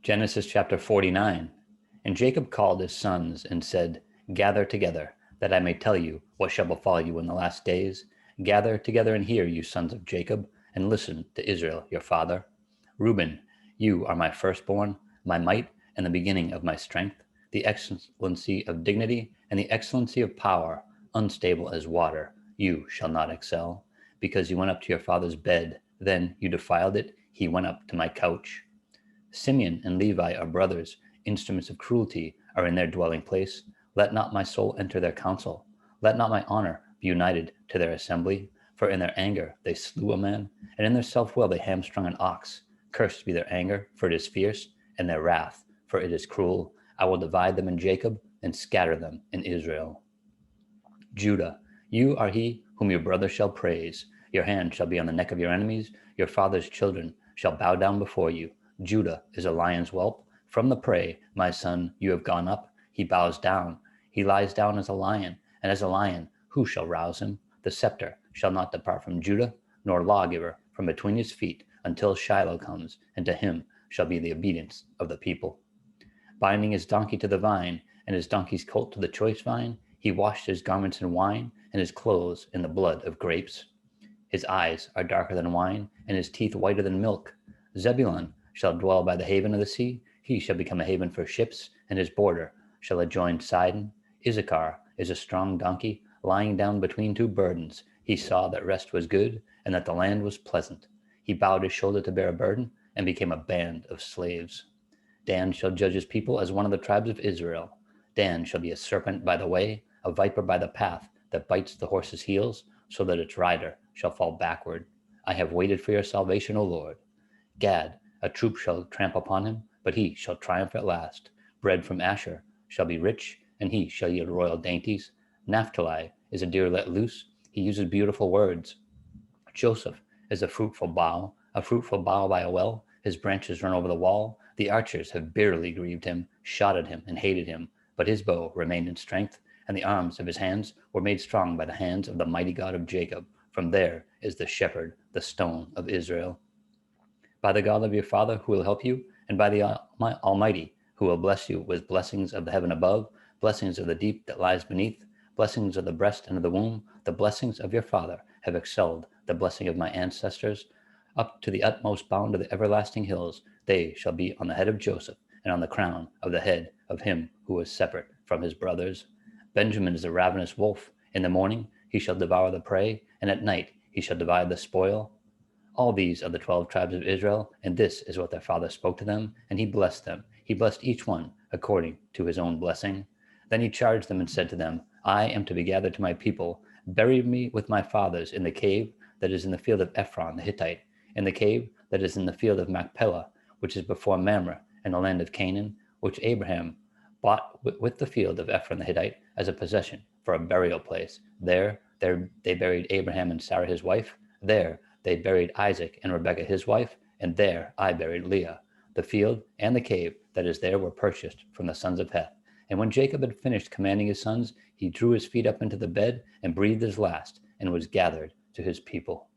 Genesis chapter 49. And Jacob called his sons and said, Gather together, that I may tell you what shall befall you in the last days. Gather together and hear, you sons of Jacob, and listen to Israel your father. Reuben, you are my firstborn, my might, and the beginning of my strength, the excellency of dignity, and the excellency of power, unstable as water. You shall not excel. Because you went up to your father's bed, then you defiled it, he went up to my couch. Simeon and Levi are brothers. Instruments of cruelty are in their dwelling place. Let not my soul enter their council. Let not my honor be united to their assembly. For in their anger they slew a man, and in their self-will they hamstrung an ox. Cursed be their anger, for it is fierce, and their wrath, for it is cruel. I will divide them in Jacob and scatter them in Israel. Judah, you are he whom your brother shall praise. Your hand shall be on the neck of your enemies. Your father's children shall bow down before you. Judah is a lion's whelp. From the prey, my son, you have gone up. He bows down. He lies down as a lion, and as a lion, who shall rouse him? The scepter shall not depart from Judah, nor lawgiver from between his feet, until Shiloh comes, and to him shall be the obedience of the people. Binding his donkey to the vine, and his donkey's colt to the choice vine, he washed his garments in wine, and his clothes in the blood of grapes. His eyes are darker than wine, and his teeth whiter than milk. Zebulun shall dwell by the haven of the sea. He shall become a haven for ships, and his border shall adjoin Sidon. Issachar is a strong donkey, lying down between two burdens. He saw that rest was good, and that the land was pleasant. He bowed his shoulder to bear a burden, and became a band of slaves. Dan shall judge his people as one of the tribes of Israel. Dan shall be a serpent by the way, a viper by the path, that bites the horse's heels, so that its rider shall fall backward. I have waited for your salvation, O Lord. Gad, a troop shall tramp upon him, but he shall triumph at last. Bread from Asher shall be rich, and he shall yield royal dainties. Naphtali is a deer let loose. He uses beautiful words. Joseph is a fruitful bough by a well. His branches run over the wall. The archers have bitterly grieved him, shot at him, and hated him. But his bow remained in strength, and the arms of his hands were made strong by the hands of the mighty God of Jacob. From there is the shepherd, the stone of Israel. By the God of your father who will help you, and by the Almighty who will bless you with blessings of the heaven above, blessings of the deep that lies beneath, blessings of the breast and of the womb. The blessings of your father have excelled the blessing of my ancestors. Up to the utmost bound of the everlasting hills, they shall be on the head of Joseph, and on the crown of the head of him who was separate from his brothers. Benjamin is a ravenous wolf. In the morning he shall devour the prey, and at night he shall divide the spoil. All these are the 12 tribes of Israel, and this is what their father spoke to them, and he blessed them. He blessed each one according to his own blessing. Then he charged them and said to them, I am to be gathered to my people. Bury me with my fathers in the cave that is in the field of Ephron the Hittite, in the cave that is in the field of Machpelah, which is before Mamre, in the land of Canaan, which Abraham bought with the field of Ephron the Hittite as a possession for a burial place. There they buried Abraham and Sarah his wife. There they buried Isaac and Rebekah his wife, and there I buried Leah. The field and the cave that is there were purchased from the sons of Heth. And when Jacob had finished commanding his sons, he drew his feet up into the bed and breathed his last, and was gathered to his people.